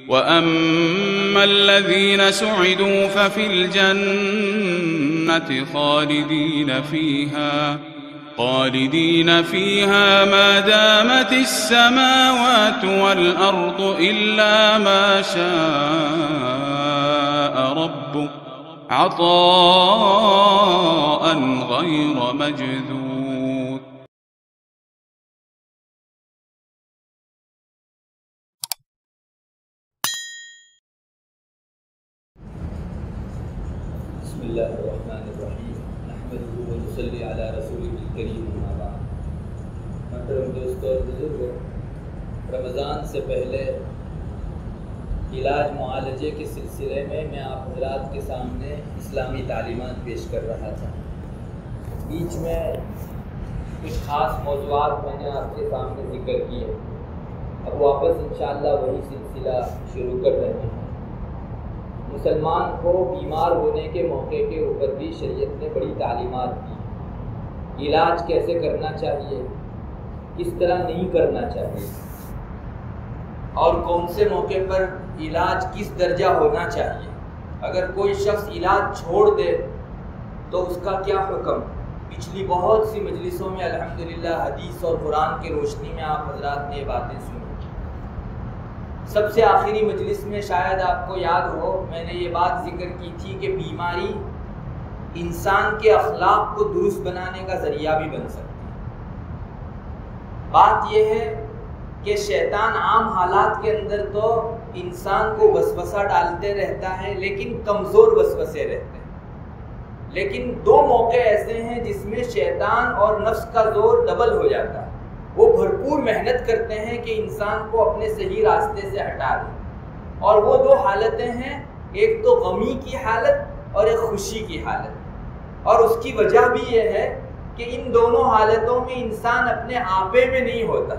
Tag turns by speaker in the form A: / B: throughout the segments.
A: وَأَمَّا الَّذِينَ سُعِدُوا فَفِي الْجَنَّةِ خَالِدِينَ فِيهَا مَا دَامَتِ السَّمَاوَاتُ وَالْأَرْضُ إِلَّا مَا شَاءَ رَبُّكَ عَطَاءً غَيْرَ مَجْذُوذٍ.
B: بسم اللہ الرحمن الرحیم نحمدہ و نصلی علی رسولہ الکریم اما بعد. محترم دوستو اور بزرگوں، رمضان سے پہلے علاج معالجے کے سلسلے میں آپ حضرات کے سامنے اسلامی تعلیمات پیش کر رہا تھا. بیچ میں کچھ خاص موضوعات میں نے آپ کے سامنے ذکر کیے. اب واپس انشاءاللہ وہی سلسلہ شروع کر رہے ہیں. مسلمان کو بیمار ہونے کے موقع کے اوپر بھی شریعت نے بڑی تعلیمات دی. علاج کیسے کرنا چاہیے، کس طرح نہیں کرنا چاہیے، اور کون سے موقع پر علاج کس درجہ ہونا چاہیے. اگر کوئی شخص علاج چھوڑ دے تو اس کا کیا حکم. پچھلی بہت سی مجلسوں میں الحمدللہ حدیث اور قرآن کی روشنی میں آپ حضرات نے یہ باتیں سنی. سب سے آخری مجلس میں شاید آپ کو یاد ہو میں نے یہ بات ذکر کی تھی کہ بیماری انسان کے اخلاق کو درست بنانے کا ذریعہ بھی بن سکتی ہے. بات یہ ہے کہ شیطان عام حالات کے اندر تو انسان کو وسوسہ ڈالتے رہتا ہے، لیکن کمزور وسوسے رہتے ہیں. لیکن دو موقع ایسے ہیں جس میں شیطان اور نفس کا زور ڈبل ہو جاتا ہے. وہ بھرپور محنت کرتے ہیں کہ انسان کو اپنے صحیح راستے سے ہٹا دیں. اور وہ دو حالتیں ہیں، ایک تو غمی کی حالت اور ایک خوشی کی حالت. اور اس کی وجہ بھی یہ ہے کہ ان دونوں حالتوں میں انسان اپنے آپے میں نہیں ہوتا.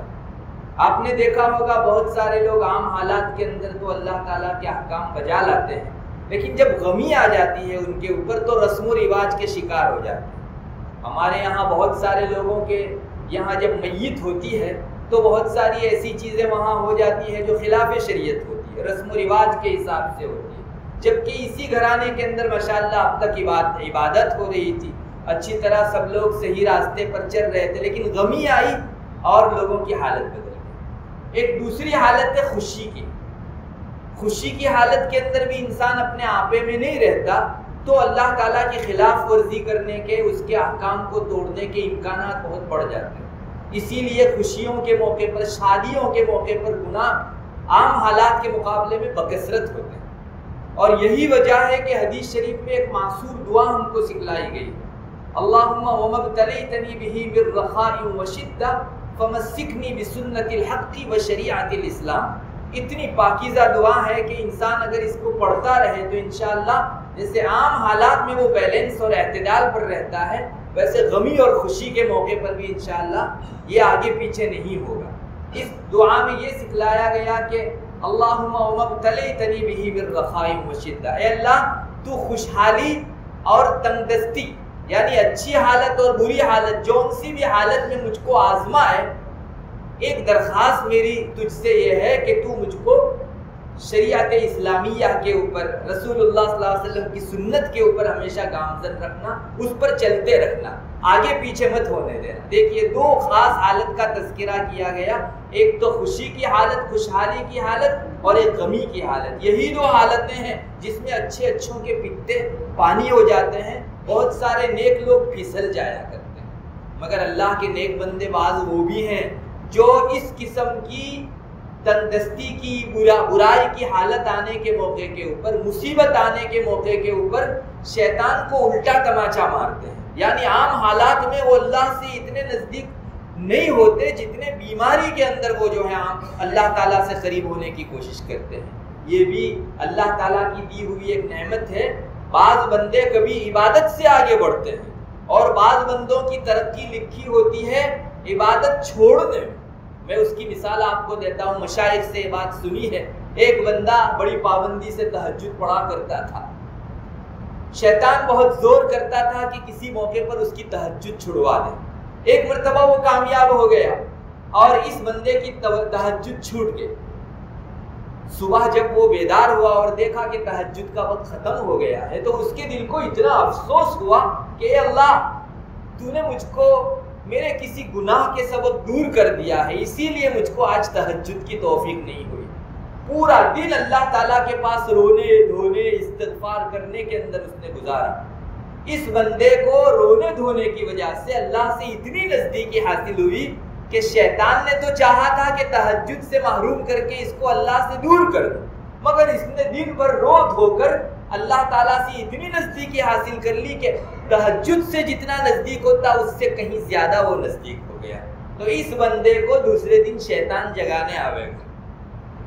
B: آپ نے دیکھا ہوگا بہت سارے لوگ عام حالات کے اندر تو اللہ تعالیٰ کے احکام بجا لاتے ہیں، لیکن جب غمی آ جاتی ہے ان کے اوپر تو رسم و رواج کے شکار ہو جاتے ہیں. ہمارے یہاں بہت سارے لوگوں کے یہاں جب میت ہوتی ہے تو بہت ساری ایسی چیزیں وہاں ہو جاتی ہیں جو خلاف شریعت ہوتی ہے، رسم و رواج کے حساب سے ہوتی ہے. جبکہ اسی گھرانے کے اندر ماشاءاللہ اب تک عبادت ہو رہی تھی، اچھی طرح سب لوگ صحیح راستے پر چل رہے تھے، لیکن غمی آئی اور لوگوں کی حالت بدل گئی. ایک دوسری حالت ہے خوشی کی. خوشی کی حالت کے اندر بھی انسان اپنے آپے میں نہیں رہتا تو اللہ تعالیٰ کی خلاف ورزی کرنے کے، اس کے احکام کو توڑنے کے امکانات بہت بڑھ جاتے ہیں. اسی لیے خوشیوں کے موقع پر، شادیوں کے موقع پر گناہ عام حالات کے مقابلے میں بکثرت ہوتے ہیں. اور یہی وجہ ہے کہ حدیث شریف میں ایک معصور دعا ہم کو سکھلائی گئی: اللہم وما ابتلیتنی بہ من رخاء وشدہ فمسکنی بسنت الحق وشریعت الاسلام. اتنی پاکیزہ دعا ہے کہ انسان اگر اس کو پڑھتا رہے تو انشاءاللہ جیسے عام حالات میں وہ بیلنس اور اعتدال پر رہتا ہے، ویسے غمی اور خوشی کے موقع پر بھی انشاءاللہ یہ آگے پیچھے نہیں ہوگا. اس دعا میں یہ سکھلایا گیا کہ اللہم وما ابتلیتنی بہ من رخاء وشدہ، اے اللہ تو خوشحالی اور تنگدستی یعنی اچھی حالت اور بری حالت جون سی بھی حالت میں مجھ کو آزما ہے. ایک درخواست میری تجھ سے یہ ہے کہ تو مجھ کو شریعت اسلامیہ کے اوپر، رسول اللہ صلی اللہ علیہ وسلم کی سنت کے اوپر ہمیشہ گامزن رکھنا، اس پر چلتے رکھنا، آگے پیچھے مت ہونے دینا. دیکھیے دو خاص حالت کا تذکرہ کیا گیا، ایک تو خوشی کی حالت، خوشحالی کی حالت، اور ایک غمی کی حالت. یہی دو حالتیں ہیں جس میں اچھے اچھوں کے پتے پانی ہو جاتے ہیں. بہت سارے نیک لوگ پھسل جایا کرتے ہیں، مگر اللہ کے نیک بندے بعض وہ بھی ہیں جو اس قسم کی تندرستی کی، برائی کی حالت آنے کے موقع کے اوپر، مصیبت آنے کے موقع کے اوپر شیطان کو الٹا تماچا مارتے ہیں. یعنی عام حالات میں وہ اللہ سے اتنے نزدیک نہیں ہوتے جتنے بیماری کے اندر وہ جو ہے اللہ تعالیٰ سے قریب ہونے کی کوشش کرتے ہیں. یہ بھی اللہ تعالیٰ کی دی ہوئی ایک نعمت ہے. بعض بندے کبھی عبادت سے آگے بڑھتے ہیں اور بعض بندوں کی ترقی لکھی ہوتی ہے عبادت چھوڑنے میں. میں اس کی مثال آپ کو دیتا ہوں، مشائخ سے یہ بات سنی ہے. ایک بندہ بڑی پابندی سے تہجد پڑھا کرتا تھا، شیطان بہت زور کرتا تھا کہ کسی موقع پر اس کی تہجد چھڑوا دے. ایک مرتبہ وہ کامیاب ہو گیا اور اس بندے کی تہجد چھوٹ گئی. صبح جب وہ بیدار ہوا اور دیکھا کہ تہجد کا وقت ختم ہو گیا ہے تو اس کے دل کو اتنا افسوس ہوا کہ اے اللہ تو نے مجھ کو میرے کسی گناہ کے سبب دور کر دیا ہے، اسی لیے مجھ کو آج تہجد کی توفیق نہیں ہوئی۔ پورا دن اللہ تعالیٰ کے پاس رونے دھونے استغفار کرنے کے اندر اس نے گزارا۔ اس بندے کو رونے دھونے کی وجہ سے اللہ سے اتنی نزدیکی حاصل ہوئی کہ شیطان نے تو چاہا تھا کہ تہجد سے محروم کر کے اس کو اللہ سے دور کر دو، مگر اس نے دن بھر رو دھو کر اللہ تعالیٰ سے اتنی نزدیکی حاصل کر لی کہ تہجد سے جتنا نزدیک ہوتا اس سے کہیں زیادہ وہ نزدیک ہو گیا۔ تو اس بندے کو دوسرے دن شیطان جگانے آوے گا،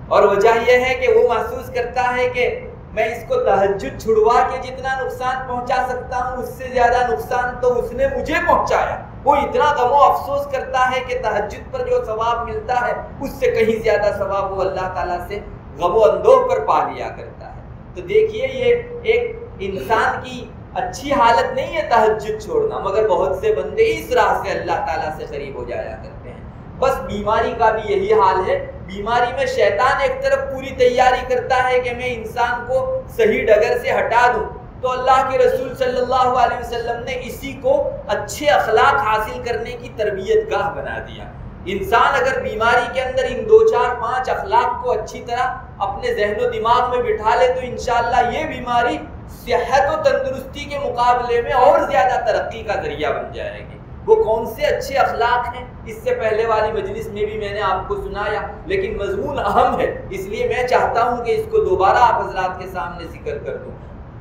B: اور وجہ یہ ہے کہ وہ محسوس کرتا ہے کہ میں اس کو تہجد چھڑوا کے جتنا نقصان پہنچا سکتا ہوں اس سے زیادہ نقصان تو اس نے مجھے پہنچایا۔ وہ اتنا غم و افسوس کرتا ہے کہ تہجد پر جو ثواب ملتا ہے اس سے کہیں زیادہ ثواب وہ اللہ تعالیٰ سے غم و اندوہ پر پا لیا کرتا ہے۔ تو دیکھیے یہ ایک انسان کی اچھی حالت نہیں ہے تہجد چھوڑنا، مگر بہت سے بندے اس راہ سے اللہ تعالیٰ سے قریب ہو جایا کرتے ہیں۔ بس بیماری کا بھی یہی حال ہے، بیماری میں شیطان ایک طرف پوری تیاری کرتا ہے کہ میں انسان کو صحیح ڈگر سے ہٹا دوں، تو اللہ کے رسول صلی اللہ علیہ وسلم نے اسی کو اچھے اخلاق حاصل کرنے کی تربیت گاہ بنا دیا۔ انسان اگر بیماری کے اندر ان 2 4 5 اخلاق کو اچھی طرح اپنے ذہن و دماغ میں بٹھا لے تو انشاءاللہ یہ بیماری صحت و تندرستی کے مقابلے میں اور زیادہ ترقی کا ذریعہ بن جائے گی۔ وہ کون سے اچھے اخلاق ہیں اس سے پہلے والی مجلس میں بھی میں نے آپ کو سنایا، لیکن مضمون اہم ہے اس لیے میں چاہتا ہوں کہ اس کو دوبارہ آپ حضرات کے سامنے ذکر کر دوں۔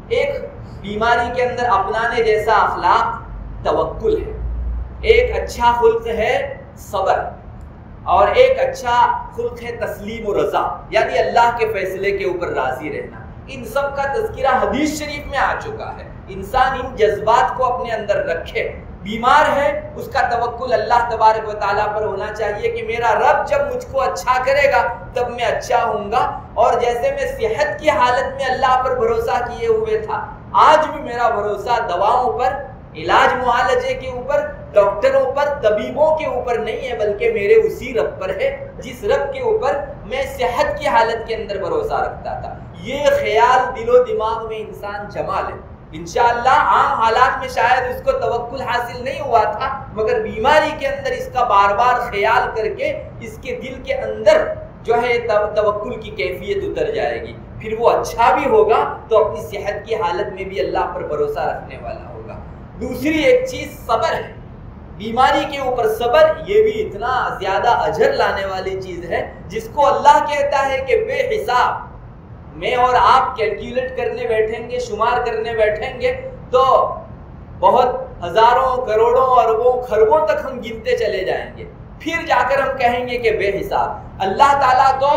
B: ایک بیماری کے اندر اپنانے جیسا اخلاق توکل ہے، ایک اچھا خلق ہے صبر، اور ایک اچھا خلق ہے تسلیم و رضا، یعنی اللہ کے فیصلے کے اوپر راضی رہنا۔ ان سب کا تذکرہ حدیث شریف میں آ چکا ہے۔ انسان ان جذبات کو اپنے اندر رکھے۔ بیمار ہے اس کا توکل اللہ تبارک و تعالیٰ پر ہونا چاہیے کہ میرا رب جب مجھ کو اچھا کرے گا تب میں اچھا ہوں گا، اور جیسے میں صحت کی حالت میں اللہ پر بھروسہ کیے ہوئے تھا آج بھی میرا بھروسہ دواؤں پر، علاج معالجے کے اوپر، ڈاکٹروں پر، طبیبوں کے اوپر نہیں ہے، بلکہ میرے اسی رب پر ہے جس رب کے اوپر میں صحت کی حالت کے اندر بھروسہ رکھتا تھا۔ یہ خیال دل و دماغ میں انسان جما لے، انشاءاللہ عام حالات میں شاید اس کو توکل حاصل نہیں ہوا تھا، مگر بیماری کے اندر اس کا بار بار خیال کر کے اس کے دل کے اندر جو ہے توکل کی کیفیت اتر جائے گی، پھر وہ اچھا بھی ہوگا تو اپنی صحت کی حالت میں بھی اللہ پر بھروسہ رکھنے والا ہوگا۔ دوسری ایک چیز صبر ہے، بیماری کے اوپر صبر، یہ بھی اتنا زیادہ اجر لانے والی چیز ہے جس کو اللہ کہتا ہے کہ بے حساب میں اور آپ کیلکولیٹ کرنے بیٹھیں گے، شمار کرنے بیٹھیں گے تو بہت ہزاروں کروڑوں اربوں خربوں تک ہم گنتے چلے جائیں گے، پھر جا کر ہم کہیں گے کہ بے حساب۔ اللہ تعالیٰ تو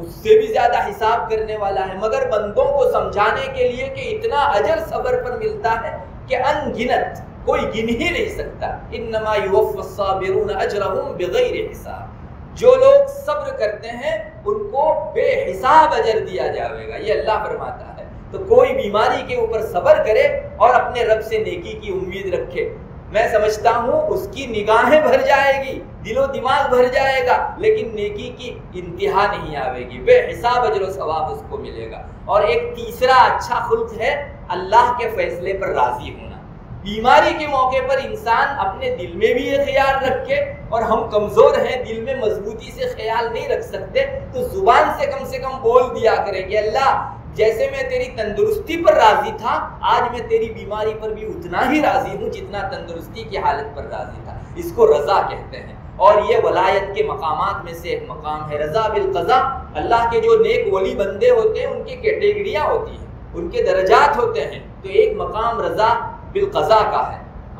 B: اس سے بھی زیادہ حساب کرنے والا ہے، مگر بندوں کو سمجھانے کے لیے کہ اتنا اجر صبر پر ملتا ہے کہ ان گنت کوئی گن ہی نہیں سکتا۔ انما یوفی الصابرون اجرهم بغیر حساب، جو لوگ صبر کرتے ہیں ان کو بے حساب اجر دیا جائے گا، یہ اللہ فرماتا ہے۔ تو کوئی بیماری کے اوپر صبر کرے اور اپنے رب سے نیکی کی امید رکھے، میں سمجھتا ہوں اس کی نگاہیں بھر جائے گی، دل و دماغ بھر جائے گا، لیکن نیکی کی انتہا نہیں آئے گی، بے حساب اجر و ثواب اس کو ملے گا۔ اور ایک تیسرا اچھا خلق ہے اللہ کے فیصلے پر راضی ہونا۔ بیماری کے موقع پر انسان اپنے دل میں بھی یہ خیال رکھے، اور ہم کمزور ہیں، دل میں مضبوطی سے خیال نہیں رکھ سکتے، تو زبان سے کم بول دیا کریں کہ اللہ جیسے میں تیری تندرستی پر راضی تھا آج میں تیری بیماری پر بھی اتنا ہی راضی ہوں جتنا تندرستی کی حالت پر راضی تھا۔ اس کو رضا کہتے ہیں، اور یہ ولایت کے مقامات میں سے ایک مقام ہے، رضا بالقضاء۔ اللہ کے جو نیک ولی بندے ہوتے ہیں ان کی کیٹیگریاں ہوتی ہیں، ان کے درجات ہوتے ہیں، تو ایک مقام رضا بالقضاء کا ہے،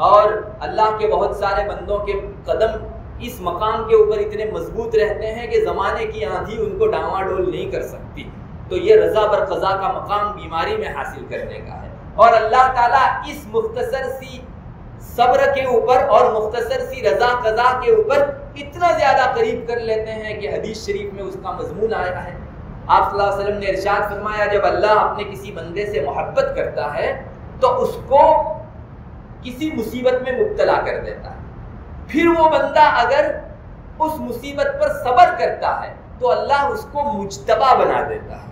B: اور اللہ کے بہت سارے بندوں کے قدم اس مقام کے اوپر اتنے مضبوط رہتے ہیں کہ زمانے کی آندھی ان کو ڈاواں ڈول نہیں کر سکتی۔ تو یہ رضا بالقضاء کا مقام بیماری میں حاصل کرنے کا ہے، اور اللہ تعالیٰ اس مختصر سی صبر کے اوپر اور مختصر سی رضا قضا کے اوپر اتنا زیادہ قریب کر لیتے ہیں کہ حدیث شریف میں اس کا مضمون آیا ہے۔ آپ صلی اللہ علیہ وسلم نے ارشاد فرمایا جب اللہ اپنے کسی بندے سے محبت کرتا ہے تو اس کو کسی مصیبت میں مبتلا کر دیتا ہے، پھر وہ بندہ اگر اس مصیبت پر صبر کرتا ہے تو اللہ اس کو مجتبی بنا دیتا ہے۔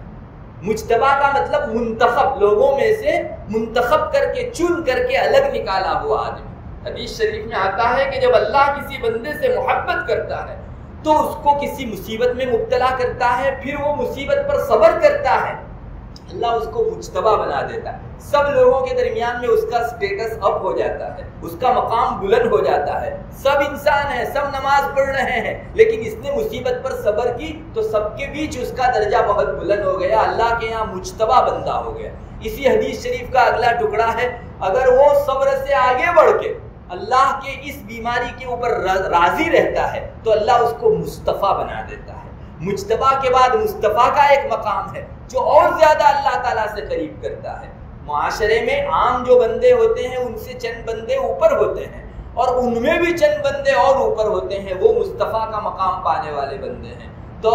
B: مجتبی کا مطلب منتخب، لوگوں میں سے منتخب کر کے چن کر کے الگ نکالا ہوا آدمی۔ حدیث شریف میں آتا ہے کہ جب اللہ کسی بندے سے محبت کرتا ہے تو اس کو کسی مصیبت میں مبتلا کرتا ہے، پھر وہ مصیبت پر صبر کرتا ہے، اللہ اس کو مجتبی بنا دیتا ہے۔ سب لوگوں کے درمیان میں اس کا سٹیٹس اپ ہو جاتا ہے، اس کا مقام بلند ہو جاتا ہے۔ سب انسان ہیں، سب نماز پڑھ رہے ہیں، لیکن اس نے مصیبت پر صبر کی تو سب کے بیچ اس کا درجہ بہت بلند ہو گیا، اللہ کے یہاں مجتبی بندہ ہو گیا۔ اسی حدیث شریف کا اگلا ٹکڑا ہے، اگر وہ صبر سے آگے بڑھ کے اللہ کے اس بیماری کے اوپر راضی رہتا ہے تو اللہ اس کو مصطفیٰ بنا دیتا ہے۔ مجتبی کے بعد مصطفیٰ کا ایک مقام ہے جو اور زیادہ اللہ تعالیٰ سے قریب کرتا ہے۔ معاشرے میں عام جو بندے ہوتے ہیں ان سے چند بندے اوپر ہوتے ہیں، اور ان میں بھی چند بندے اور اوپر ہوتے ہیں، وہ مصطفیٰ کا مقام پانے والے بندے ہیں۔ تو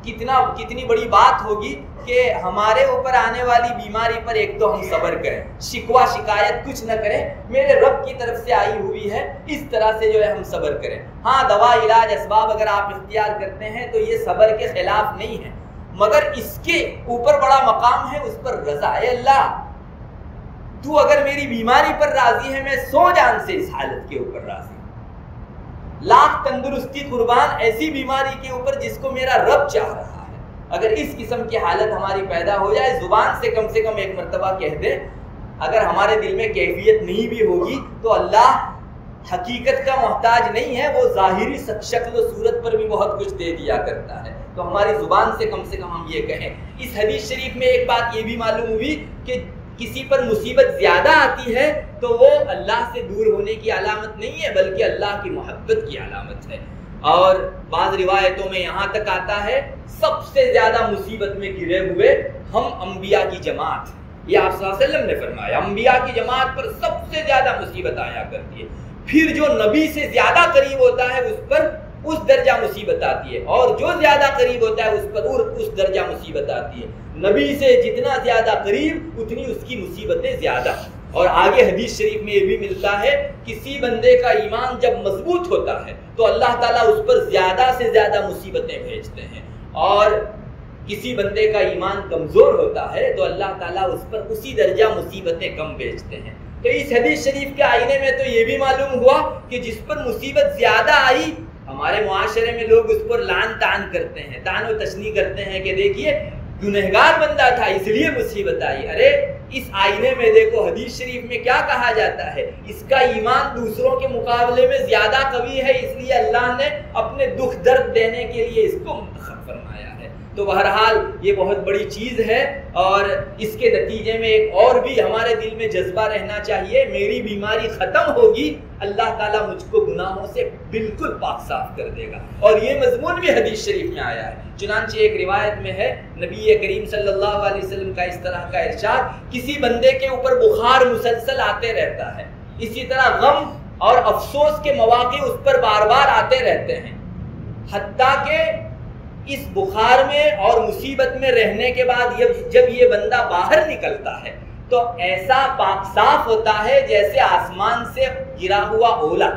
B: کتنی بڑی بات ہوگی کہ ہمارے اوپر آنے والی بیماری پر ایک تو ہم صبر کریں، شکوہ شکایت کچھ نہ کریں، میرے رب کی طرف سے آئی ہوئی ہے، اس طرح سے جو ہے ہم صبر کریں۔ ہاں دوا علاج اسباب اگر آپ اختیار کرتے ہیں تو یہ صبر کے خلاف نہیں ہے، مگر اس کے اوپر بڑا مقام ہے، اس پر رضا۔ اے اللہ تو اگر میری بیماری پر راضی ہے، میں 100 جان سے اس حالت کے اوپر راضی ہوں، لاکھ تندرستی قربان ایسی بیماری کے اوپر جس کو میرا رب چاہ رہا ہے۔ اگر اس قسم کی حالت ہماری پیدا ہو جائے، زبان سے کم ایک مرتبہ کہہ دیں، اگر ہمارے دل میں کیفیت نہیں بھی ہوگی تو اللہ حقیقت کا محتاج نہیں ہے، وہ ظاہری شکل و صورت پر بھی بہت کچھ دے دیا کرتا ہے، تو ہماری زبان سے کم ہم یہ کہیں۔ اس حدیث شریف میں ایک بات یہ بھی معلوم ہوئی کہ کسی پر مصیبت زیادہ آتی ہے تو وہ اللہ سے دور ہونے کی علامت نہیں ہے، بلکہ اللہ کی محبت کی علامت ہے۔ اور بعض روایتوں میں یہاں تک آتا ہے سب سے زیادہ مصیبت میں گرے ہوئے ہم انبیاء کی جماعت، یہ آپ صلی اللہ علیہ وسلم نے فرمایا، انبیاء کی جماعت پر سب سے زیادہ مصیبت آیا کرتی ہے، پھر جو نبی سے زیادہ قریب ہوتا ہے اس پر اس درجہ مصیبت آتی ہے، اور جو زیادہ قریب ہوتا ہے اس پر اس درجہ مصیبت آتی ہے۔ نبی سے جتنا زیادہ قریب اتنی اس کی مصیبتیں زیادہ۔ اور آگے حدیث شریف میں یہ بھی ملتا ہے کسی بندے کا ایمان جب مضبوط ہوتا ہے تو اللہ تعالیٰ اس پر زیادہ سے زیادہ مصیبتیں بھیجتے ہیں، اور کسی بندے کا ایمان کمزور ہوتا ہے تو اللہ تعالیٰ اس پر اسی درجہ مصیبتیں کم بھیجتے ہیں۔ تو اس حدیث شریف کے آئینے میں تو یہ بھی معلوم ہوا کہ جس پر مصیبت زیادہ آئی، ہمارے معاشرے میں لوگ اس پر لعن طعن کرتے ہیں، طعن و تشنیع کرتے ہیں کہ دیکھیے گنہگار بندہ تھا اس لیے مصیبت آئی۔ ارے اس آئینے میں دیکھو حدیث شریف میں کیا کہا جاتا ہے، اس کا ایمان دوسروں کے مقابلے میں زیادہ قوی ہے، اس لیے اللہ نے اپنے دکھ درد دینے کے لیے اس کو منتخب فرمایا ہے۔ تو بہرحال یہ بہت بڑی چیز ہے، اور اس کے نتیجے میں ایک اور بھی ہمارے دل میں جذبہ رہنا چاہیے، میری بیماری ختم ہوگی، اللہ تعالیٰ مجھ کو گناہوں سے بالکل پاک صاف کر دے گا، اور یہ مضمون بھی حدیث شریف میں آیا ہے۔ چنانچہ ایک روایت میں ہے نبی کریم صلی اللہ علیہ وسلم کا اس طرح کا ارشاد، کسی بندے کے اوپر بخار مسلسل آتے رہتا ہے، اسی طرح غم اور افسوس کے مواقع اس پر بار بار آتے رہتے ہیں، حتیٰ کہ اس بخار میں اور مصیبت میں رہنے کے بعد جب یہ بندہ باہر نکلتا ہے تو ایسا پاک صاف ہوتا ہے جیسے آسمان سے گرا ہوا اولا۔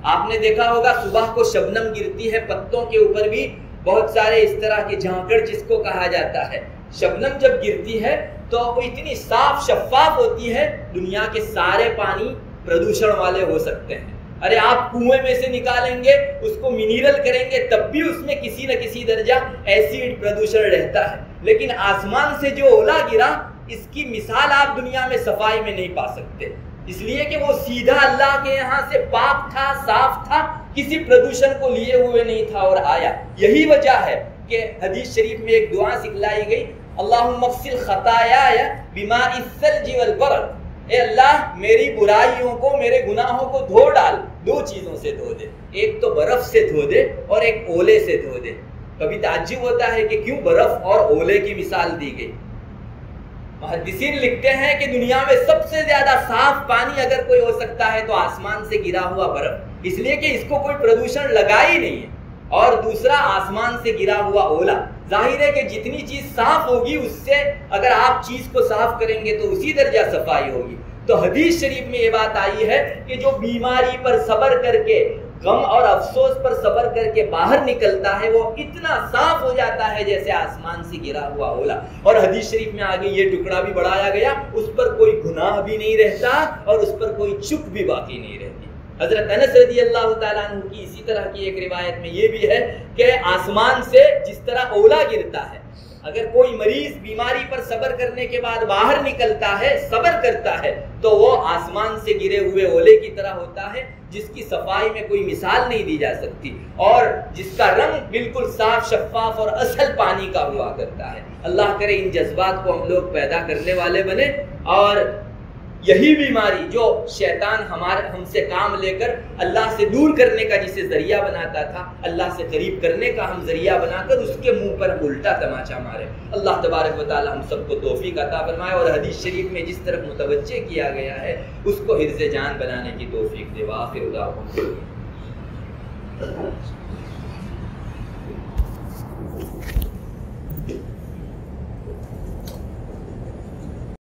B: آپ نے دیکھا ہوگا صبح کو شبنم گرتی ہے پتوں کے اوپر بھی، بہت سارے اس طرح کے جھانکڑ جس کو کہا جاتا ہے، شبنم جب گرتی ہے تو وہ اتنی صاف شفاف ہوتی ہے، دنیا کے سارے پانی پردوشن والے ہو سکتے ہیں، ارے آپ کنویں میں سے نکالیں گے اس کو منیرل کریں گے تب بھی اس میں کسی نہ کسی درجہ ایسیڈ پردوشن رہتا ہے، لیکن آسمان سے جو اولا گرا اس کی مثال آپ دنیا میں صفائی میں نہیں پا سکتے، اس لیے کہ وہ سیدھا اللہ کے یہاں سے پاک تھا، صاف تھا، کسی پردوشن کو لیے ہوئے نہیں تھا اور آیا۔ یہی وجہ ہے کہ حدیث شریف میں ایک دعا سکھلائی گئی، اللہم اغسل خطایایا بماء الثلج والبرد، اے اللہ میری برائیوں کو، میرے گناہوں کو دھو ڈال، دو چیزوں سے دھو دے، ایک تو برف سے دھو دے اور ایک اولے سے دھو دے۔ کبھی تعجب ہوتا ہے کہ کیوں برف اور اولے کی مثال دی گئی؟ محدثین لکھتے ہیں کہ دنیا میں سب سے زیادہ صاف پانی اگر کوئی ہو سکتا ہے تو آسمان سے گرا ہوا برف، اس لیے کہ اس کو کوئی پردوشن لگا ہی نہیں ہے، اور دوسرا آسمان سے گرا ہوا اولا۔ ظاہر ہے کہ جتنی چیز صاف ہوگی اس سے اگر آپ چیز کو صاف کریں گے تو اسی درجہ صفائی ہوگی۔ تو حدیث شریف میں یہ بات آئی ہے کہ جو بیماری پر صبر کر کے غم اور افسوس پر صبر کر کے باہر نکلتا ہے وہ اتنا صاف ہو جاتا ہے جیسے آسمان سے گرا ہوا اولا. اور حدیث شریف میں آگے یہ ٹکڑا بھی بڑھایا گیا, اس پر کوئی گناہ بھی نہیں رہتا اور اس پر کوئی چک بھی باقی نہیں رہتی. حضرت انس رضی اللہ تعالیٰ عنہ کی اسی طرح کی ایک روایت میں یہ بھی ہے کہ آسمان سے جس طرح اولا گرتا ہے, اگر کوئی مریض بیماری پر صبر کرنے کے بعد باہر نکلتا ہے, صبر کرتا ہے, تو وہ آسمان سے گرے ہوئے اولے کی طرح ہوتا ہے جس کی صفائی میں کوئی مثال نہیں دی جا سکتی اور جس کا رنگ بالکل صاف شفاف اور اصل پانی کا ہوا کرتا ہے. اللہ کرے ان جذبات کو ہم لوگ پیدا کرنے والے بنے, اور یہی بیماری جو شیطان ہم سے کام لے کر اللہ سے دور کرنے کا جسے ذریعہ بناتا تھا, اللہ سے قریب کرنے کا ہم ذریعہ بنا کر اس کے منہ پر ہم الٹا تماچا مارے. اللہ تبارک و تعالی ہم سب کو توفیق عطا فرمائے اور حدیث شریف میں جس طرف متوجہ کیا گیا ہے اس کو حفظ جان بنانے کی توفیق دے. وآخر دعوانا